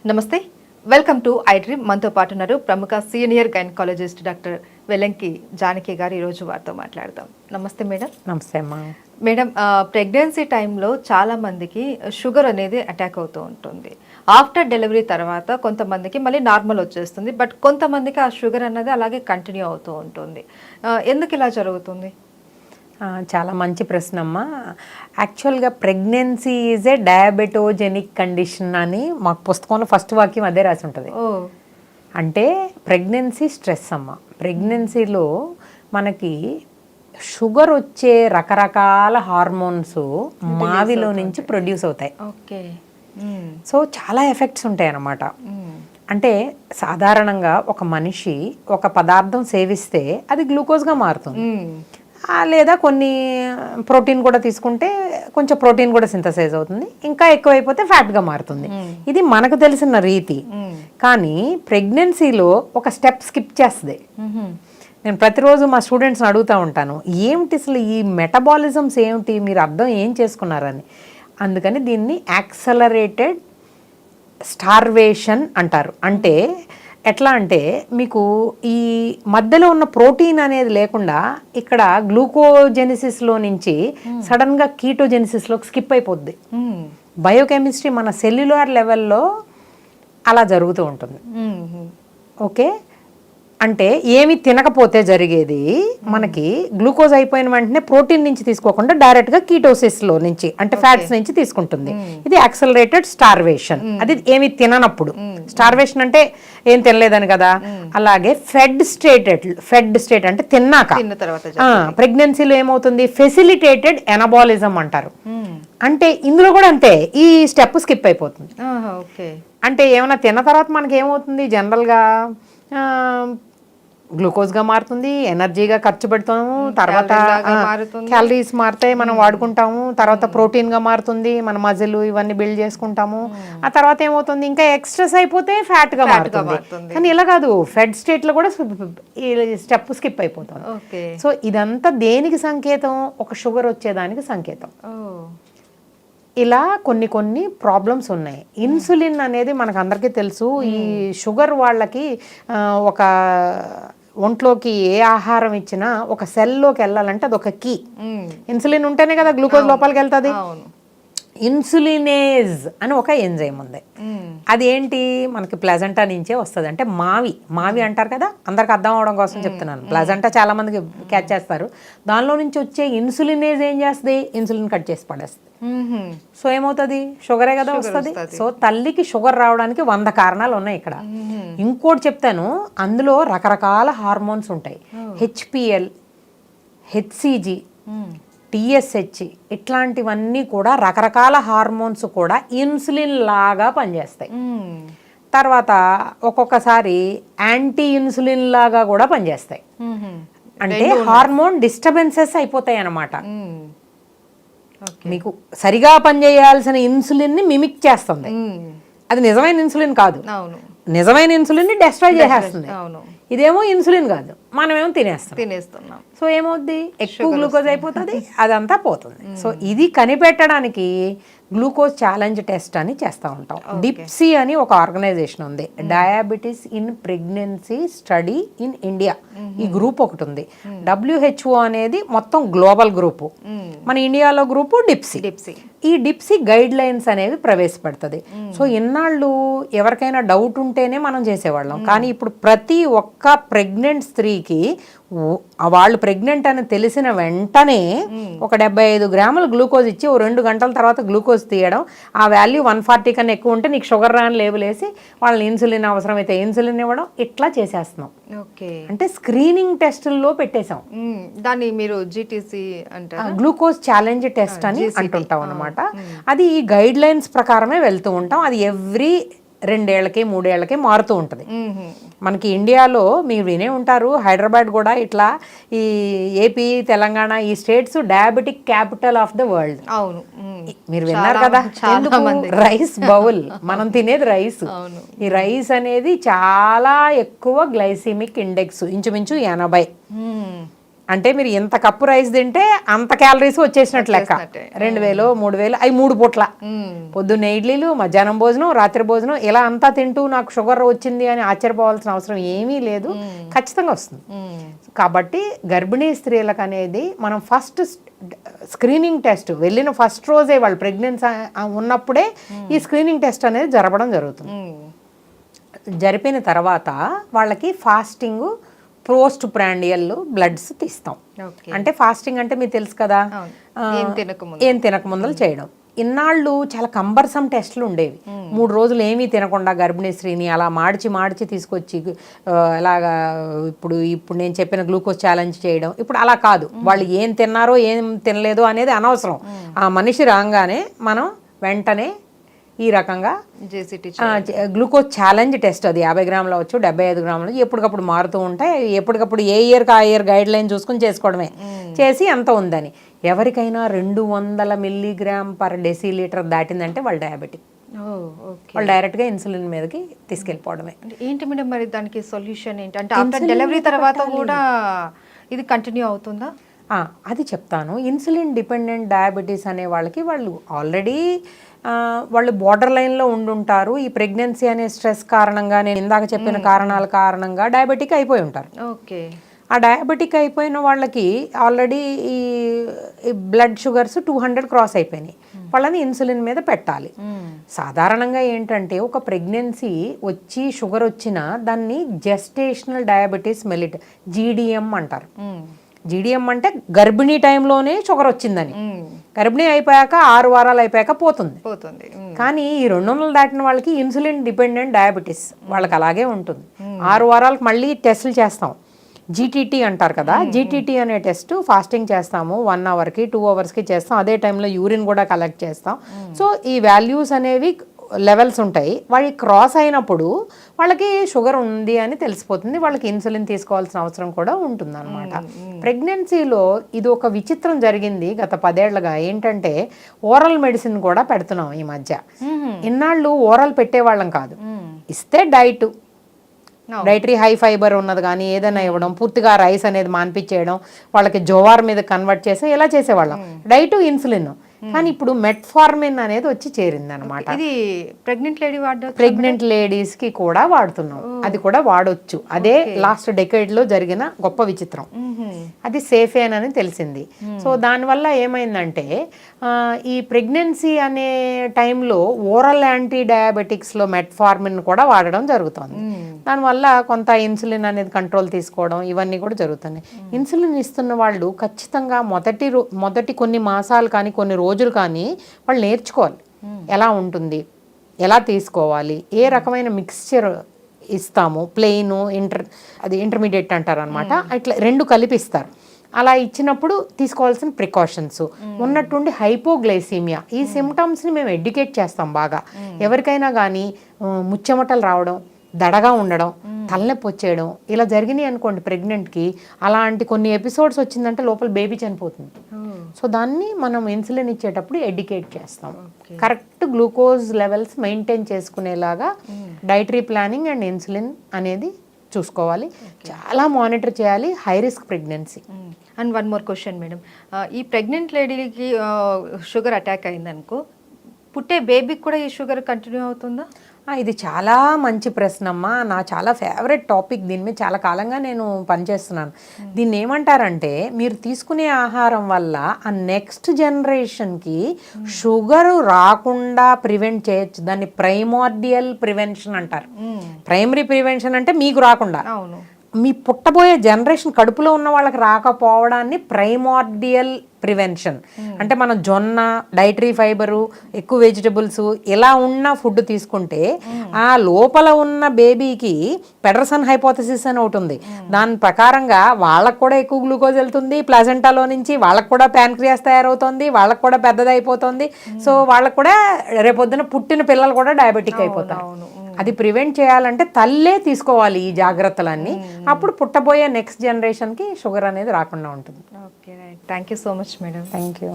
నమస్తే, welcome to I dream. మనతో పాటు ఉన్నారు ప్రముఖ senior gynaecologist doctor Velanki Janaki గారు. ఈరోజు వారితో మాట్లాడదాం. నమస్తే మేడం. నమస్తే అమ్మా. మేడం, ప్రెగ్నెన్సీ టైంలో చాలా మందికి షుగర్ అనేది అటాక్ అవుతూ ఉంటుంది. ఆఫ్టర్ డెలివరీ తర్వాత కొంతమందికి మళ్ళీ నార్మల్ వచ్చేస్తుంది, బట్ కొంతమందికి ఆ షుగర్ అన్నది అలాగే కంటిన్యూ అవుతూ ఉంటుంది. ఎందుకు ఇలా జరుగుతుంది? చాలా మంచి ప్రశ్న అమ్మా. యాక్చువల్గా ప్రెగ్నెన్సీ ఈజ్ ఏ డయాబెటోజెనిక్ కండిషన్ అని మాకు పుస్తకంలో ఫస్ట్ వాక్యం అదే రాసి ఉంటుంది. అంటే ప్రెగ్నెన్సీ స్ట్రెస్ అమ్మ. ప్రెగ్నెన్సీలో మనకి షుగర్ వచ్చే రకరకాల హార్మోన్స్ మావిలో నుంచి ప్రొడ్యూస్ అవుతాయి. ఓకే. సో చాలా ఎఫెక్ట్స్ ఉంటాయి అన్నమాట. అంటే సాధారణంగా ఒక మనిషి ఒక పదార్థం సేవిస్తే అది గ్లూకోజ్గా మారుతుంది, లేదా కొన్ని ప్రోటీన్ కూడా తీసుకుంటే కొంచెం ప్రోటీన్ కూడా సింథసైజ్ అవుతుంది, ఇంకా ఎక్కువైపోతే ఫ్యాట్గా మారుతుంది. ఇది మనకు తెలిసిన రీతి. కానీ ప్రెగ్నెన్సీలో ఒక స్టెప్ స్కిప్ చేస్తుంది. నేను ప్రతిరోజు మా స్టూడెంట్స్ని అడుగుతూ ఉంటాను, ఏమిటి అసలు ఈ మెటబాలిజమ్స్ ఏమిటి, మీరు అర్థం ఏం చేసుకున్నారని. అందుకని దీన్ని యాక్సలరేటెడ్ స్టార్వేషన్ అంటారు. అంటే ఎట్లా అంటే మీకు ఈ మధ్యలో ఉన్న ప్రోటీన్ అనేది లేకుండా ఇక్కడ గ్లూకోజెనిసిస్లో నుంచి సడన్గా కీటోజెనిసిస్లోకి స్కిప్ అయిపోద్ది. బయోకెమిస్ట్రీ మన సెల్యులార్ లెవెల్లో అలా జరుగుతూ ఉంటుంది. ఓకే. అంటే ఏమి తినకపోతే జరిగేది మనకి గ్లూకోజ్ అయిపోయిన వెంటనే ప్రోటీన్ నుంచి తీసుకోకుండా డైరెక్ట్గా కీటోసిస్లో నుంచి అంటే ఫ్యాట్స్ నుంచి తీసుకుంటుంది. ఇది యాక్సలరేటెడ్ స్టార్వేషన్. అది ఏమి తిననప్పుడు. స్టార్వేషన్ అంటే ఏం తినలేదని కదా. అలాగే ఫెడ్ స్టేట్ అంటే తిన్నాక. ప్రెగ్నెన్సీలో ఏమవుతుంది, ఫెసిలిటేటెడ్ ఎనబాలిజం అంటారు. అంటే ఇందులో కూడా అంతే, ఈ స్టెప్ స్కిప్ అయిపోతుంది. అంటే ఏమైనా తిన్న తర్వాత మనకి ఏమవుతుంది, జనరల్గా గ్లూకోజ్గా మారుతుంది, ఎనర్జీగా ఖర్చు పెడతాము, తర్వాత క్యాలరీస్ మారుతాయి, మనం వాడుకుంటాము, తర్వాత ప్రోటీన్గా మారుతుంది, మన మజిల్ ఇవన్నీ బిల్డ్ చేసుకుంటాము. ఆ తర్వాత ఏమవుతుంది, ఇంకా ఎక్స్ట్రెస్ అయిపోతే ఫ్యాట్గా మారుతుంది. కానీ ఇలా కాదు, ఫెడ్ స్టేట్లో కూడా స్టెప్ స్కిప్ అయిపోతుంది. సో ఇదంతా దేనికి సంకేతం, ఒక షుగర్ వచ్చేదానికి సంకేతం. ఇలా కొన్ని ప్రాబ్లమ్స్ ఉన్నాయి. ఇన్సులిన్ అనేది మనకు అందరికీ తెలుసు. ఈ షుగర్ వాళ్ళకి ఒక ఒంట్లోకి ఏ ఆహారం ఇచ్చినా ఒక సెల్లోకి వెళ్ళాలంటే అది ఒక కీ. ఇన్సులిన్ ఉంటేనే కదా గ్లూకోజ్ లోపలికి వెళ్తుంది. ఇన్సులినేజ్ అని ఒక ఎంజైమ్ ఉంది. అది ఏంటి, మనకి ప్లజెంటా నుంచే వస్తుంది. అంటే మావి అంటారు కదా, అందరికి అర్థం అవడం కోసం చెప్తున్నాను. ప్లజెంటా చాలా మందికి క్యాచ్ చేస్తారు. దానిలో నుంచి వచ్చే ఇన్సులినేజ్ ఏం చేస్తుంది, ఇన్సులిన్ కట్ చేసి పడేస్తుంది. సో ఏమవుతుంది, షుగరే కదా వస్తుంది. సో తల్లికి షుగర్ రావడానికి 100 కారణాలు ఉన్నాయి ఇక్కడ. ఇంకోటి చెప్తాను, అందులో రకరకాల హార్మోన్స్ ఉంటాయి. హెచ్పిఎల్, హెచ్సిజి, టిఎస్హెచ్ ఇట్లాంటివన్నీ కూడా రకరకాల హార్మోన్స్ కూడా ఇన్సులిన్ లాగా పనిచేస్తాయి. తర్వాత ఒక్కొక్కసారి యాంటీ ఇన్సులిన్ లాగా కూడా పనిచేస్తాయి. అంటే హార్మోన్ డిస్టర్బెన్సెస్ అయిపోతాయి అన్నమాట. మీకు సరిగా పనిచేయాల్సిన ఇన్సులిన్ ని మిమిక్ చేస్తుంది. అది నిజమైన ఇన్సులిన్ కాదు. నిజమైన ఇన్సులిన్ ని డెస్ట్రాయ్ చేసేస్తుంది. ఇదేమో ఇన్సులిన్ కాదు, మనమేమో తినేస్తున్నాం. సో ఏమవుద్ది, ఎక్కువ గ్లూకోజ్ అయిపోతుంది, అదంతా పోతుంది. సో ఇది కనిపెట్టడానికి గ్లూకోజ్ ఛాలెంజ్ టెస్ట్ అని చేస్తూ ఉంటాం. డిప్సీ అని ఒక ఆర్గనైజేషన్ ఉంది, diabetes in pregnancy study in India. ఈ గ్రూప్ ఒకటి ఉంది. WHO అనేది మొత్తం గ్లోబల్ గ్రూపు, మన ఇండియాలో గ్రూపు డిప్సీ. ఈ డిప్సీ గైడ్ లైన్స్ అనేవి ప్రవేశపెడుతుంది. సో ఇన్నాళ్ళు ఎవరికైనా డౌట్ ఉంటేనే మనం చేసేవాళ్ళం. కానీ ఇప్పుడు ప్రతి ఒక్క ప్రెగ్నెంట్ స్త్రీకి వాళ్ళు ప్రెగ్నెంట్ అని తెలిసిన వెంటనే ఒక 75 గ్రాముల గ్లూకోజ్ ఇచ్చి 2 గంటల తర్వాత గ్లూకోజ్ తీయడం, ఆ వాల్యూ 140 కన్నా ఎక్కువ ఉంటే నీకు షుగర్ రాని లేబుల్ వేసి వాళ్ళని ఇన్సులిన్ అవసరమైతే ఇన్సులిన్ ఇవ్వడం, ఇట్లా చేసేస్తున్నాం. అంటే స్క్రీనింగ్ టెస్టుల్లో పెట్టేశాం. దాన్ని మీరు జీటీసీ అంటే గ్లూకోజ్ ఛాలెంజ్ టెస్ట్ అని అంటుంటాం అనమాట. అది ఈ గైడ్ లైన్స్ ప్రకారమే వెళ్తూ ఉంటాం. అది ఎవ్రీ 2 ఏళ్లకి 3 ఏళ్లకి మారుతూ ఉంటుంది. మనకి ఇండియాలో మీరు వినే ఉంటారు, హైదరాబాద్ కూడా ఇట్లా, ఈ ఏపీ, తెలంగాణ ఈ states diabetic capital of the world. అవును, మీరు విన్నారు కదా. రైస్ బౌల్, మనం తినేది రైస్. ఈ రైస్ అనేది చాలా ఎక్కువ గ్లైసిమిక్ ఇండెక్స్, ఇంచుమించు 80. అంటే మీరు ఇంత కప్పు రైస్ తింటే అంత క్యాలరీస్ వచ్చేసినట్టు లెక్క. 2000 3000 అవి 3 పూట్ల, పొద్దున్న ఇడ్లీలు, మధ్యాహ్నం భోజనం, రాత్రి భోజనం, ఇలా అంతా తింటూ నాకు షుగర్ వచ్చింది అని ఆశ్చర్యపోవాల్సిన అవసరం ఏమీ లేదు. ఖచ్చితంగా వస్తుంది. కాబట్టి గర్భిణీ స్త్రీలకు అనేది మనం ఫస్ట్ స్క్రీనింగ్ టెస్ట్ వెళ్ళిన ఫస్ట్ రోజే వాళ్ళు ప్రెగ్నెన్సీ ఉన్నప్పుడే ఈ స్క్రీనింగ్ టెస్ట్ అనేది జరపడం జరుగుతుంది. జరిపిన తర్వాత వాళ్ళకి ఫాస్టింగ్, పోస్ట్ ప్రాండియల్ బ్లడ్స్ తీస్తాం. అంటే ఫాస్టింగ్ అంటే మీకు తెలుసు కదా, ఏం తినకముందలు చేయడం. ఇన్నాళ్ళు చాలా కంబర్సమ్ టెస్టులు ఉండేవి. 3 రోజులు ఏమీ తినకుండా గర్భిణీ స్త్రీని అలా మార్చి తీసుకొచ్చి అలాగా ఇప్పుడు నేను చెప్పిన గ్లూకోజ్ ఛాలెంజ్ చేయడం. ఇప్పుడు అలా కాదు. వాళ్ళు ఏం తిన్నారో ఏం తినలేదో అనేది అనవసరం. ఆ మనిషి రాగానే మనం వెంటనే ఈ రకంగా గ్లూకోజ్ ఛాలెంజ్ టెస్ట్, అది 50 గ్రాములు అవచ్చు, 75 గ్రాములు, ఎప్పటికప్పుడు మారుతూ ఉంటాయి. ఎప్పటికప్పుడు ఏ ఇయర్కి ఆ ఇయర్ గైడ్ లైన్ చూసుకుని చేసుకోవడమే. చేసి ఎంత ఉందని, ఎవరికైనా 200 మిల్లీగ్రామ్ పర్ డెసిలీటర్ దాటిందంటే వాళ్ళు డయాబెటిక్. వాళ్ళు డైరెక్ట్గా ఇన్సులిన్ మీదకి తీసుకెళ్ళిపోవడమే. ఏంటి మేడం మరి దానికి సొల్యూషన్ ఏంటి? అంటే ఆఫ్టర్ డెలివరీ తర్వాత కూడా ఇది కంటిన్యూ అవుతుందా? అది చెప్తాను. ఇన్సులిన్ డిపెండెంట్ డయాబెటీస్ అనే వాళ్ళకి వాళ్ళు ఆల్రెడీ వాళ్ళు బార్డర్ లైన్లో ఉండుంటారు. ఈ ప్రెగ్నెన్సీ అనే స్ట్రెస్ కారణంగా, నేను ఇందాక చెప్పిన కారణాల కారణంగా డయాబెటిక్ అయిపోయి ఉంటారు. ఓకే. ఆ డయాబెటిక్ అయిపోయిన వాళ్ళకి ఆల్రెడీ ఈ బ్లడ్ షుగర్స్ 200 క్రాస్ అయిపోయినాయి. వాళ్ళని ఇన్సులిన్ మీద పెట్టాలి. సాధారణంగా ఏంటంటే ఒక ప్రెగ్నెన్సీ వచ్చి షుగర్ వచ్చినా దాన్ని జెస్టేషనల్ డయాబెటీస్ మెలిట్, జీడిఎం అంటారు. జీడిఎం అంటే గర్భిణీ టైంలోనే షుగర్ వచ్చిందని. గర్భిణీ అయిపోయాక 6 వారాలు అయిపోయాక పోతుంది. కానీ ఈ 200 దాటిన వాళ్ళకి ఇన్సులిన్ డిపెండెంట్ డయాబెటీస్ వాళ్ళకి అలాగే ఉంటుంది. 6 వారాలకు మళ్ళీ టెస్టులు చేస్తాం. జీటీటీ అంటారు కదా, జీటీటీ అనే టెస్ట్ ఫాస్టింగ్ చేస్తాము. 1 అవర్కి 2 అవర్స్కి చేస్తాం. అదే టైంలో యూరిన్ కూడా కలెక్ట్ చేస్తాం. సో ఈ వాల్యూస్ అనేవి లెవెల్స్ ఉంటాయి. వాళ్ళకి క్రాస్ అయినప్పుడు వాళ్ళకి షుగర్ ఉంది అని తెలిసిపోతుంది. వాళ్ళకి ఇన్సులిన్ తీసుకోవాల్సిన అవసరం కూడా ఉంటుంది అనమాట. ప్రెగ్నెన్సీలో ఇది ఒక విచిత్రం జరిగింది గత 10 ఏళ్లుగా. ఏంటంటే ఓరల్ మెడిసిన్ కూడా పెడుతున్నాం ఈ మధ్య. ఇన్నాళ్ళు ఓరల్ పెట్టేవాళ్ళం కాదు. ఇస్తే డైటరీ హై ఫైబర్ ఉన్నది కానీ ఏదైనా ఇవ్వడం, పూర్తిగా రైస్ అనేది మాన్పించేయడం, వాళ్ళకి జోవార్ మీద కన్వర్ట్ చేసి ఇలా చేసేవాళ్ళం. Diet, insulin. కానీ ఇప్పుడు మెట్ఫార్మిన్ అనేది వచ్చి చేరింది అనమాట. ఇది ప్రెగ్నెంట్ లేడీస్ కి కూడా వాడుతున్నాం. అది కూడా వాడొచ్చు. అదే లాస్ట్ డెకేడ్ లో జరిగిన గొప్ప విచిత్రం. అది సేఫేనని తెలిసింది. సో దానివల్ల ఏమైందంటే ఈ ప్రెగ్నెన్సీ అనే టైంలో ఓరల్ యాంటీ డయాబెటిక్స్ లో మెట్ఫార్మిన్ కూడా వాడడం జరుగుతుంది. దానివల్ల కొంత ఇన్సులిన్ అనేది కంట్రోల్ తీసుకోవడం ఇవన్నీ కూడా జరుగుతున్నాయి. ఇన్సులిన్ ఇస్తున్న వాళ్ళు ఖచ్చితంగా మొదటి కొన్ని మాసాలు కానీ కొన్ని రోజులు కానీ వాళ్ళు నేర్చుకోవాలి. ఎలా ఉంటుంది, ఎలా తీసుకోవాలి, ఏ రకమైన మిక్స్చర్ ఇస్తాము, ప్లెయిన్, ఇంటర్మీడియట్ అంటారు అనమాట. ఇట్లా 2 కలిపిస్తారు. అలా ఇచ్చినప్పుడు తీసుకోవాల్సిన ప్రికాషన్స్ ఉన్నట్టుండి హైపోగ్లైసీమియా ఈ సిమ్టమ్స్ని మేము ఎడ్యుకేట్ చేస్తాం బాగా. ఎవరికైనా కానీ ముచ్చెమటలు రావడం, దడగా ఉండడం, తలనొప్పి వచ్చేయడం ఇలా జరిగినాయి అనుకోండి ప్రెగ్నెంట్కి, అలాంటి కొన్ని ఎపిసోడ్స్ వచ్చిందంటే లోపల బేబీ చనిపోతుంది. సో దాన్ని మనం ఇన్సులిన్ ఇచ్చేటప్పుడు ఎడ్యుకేట్ చేస్తాం. కరెక్ట్ గ్లూకోజ్ లెవెల్స్ మెయింటైన్ చేసుకునేలాగా డైటరీ ప్లానింగ్ అండ్ ఇన్సులిన్ అనేది చూసుకోవాలి. చాలా మానిటర్ చేయాలి high risk pregnancy. And 1 more question madam, ఈ ప్రెగ్నెంట్ లేడీకి షుగర్ అటాక్ అయిందనుకో, పుట్టే బేబీకి కూడా ఈ షుగర్ కంటిన్యూ అవుతుందా? ఇది చాలా మంచి ప్రశ్న అమ్మా. నా చాలా ఫేవరెట్ టాపిక్. దీని మీద చాలా కాలంగా నేను పనిచేస్తున్నాను. దీన్ని ఏమంటారంటే, మీరు తీసుకునే ఆహారం వల్ల ఆ నెక్స్ట్ జనరేషన్కి షుగర్ రాకుండా ప్రివెంట్ చేయొచ్చు. దాన్ని ప్రైమోర్డియల్ ప్రివెన్షన్ అంటారు. ప్రైమరీ ప్రివెన్షన్ అంటే మీకు రాకుండా, మీ పుట్టబోయే జనరేషన్ కడుపులో ఉన్న వాళ్ళకి రాకపోవడాన్ని ప్రైమోర్డియల్ ప్రివెన్షన్ అంటే మనం జొన్న, డైటరీ ఫైబరు, ఎక్కువ వెజిటబుల్స్ ఇలా ఉన్న ఫుడ్ తీసుకుంటే ఆ లోపల ఉన్న బేబీకి పెడర్సన్ హైపోథసిస్ అని ఒకటి ఉంది. దాని ప్రకారంగా వాళ్ళకు కూడా ఎక్కువ గ్లూకోజ్ వెళ్తుంది ప్లాజెంటాలో నుంచి, వాళ్ళకు కూడా ప్యాన్క్రియాస్ తయారవుతుంది, వాళ్ళకు కూడా పెద్దదైపోతుంది. సో వాళ్ళకు కూడా రేపొద్దున పుట్టిన పిల్లలు కూడా డయాబెటిక్ అయిపోతారు. అది ప్రివెంట్ చేయాలంటే తల్లే తీసుకోవాలి ఈ జాగ్రత్తలన్నీ. అప్పుడు పుట్టబోయే నెక్స్ట్ జనరేషన్కి షుగర్ అనేది రాకుండా ఉంటుంది. Okay, right. Thank you so much madam. Thank you.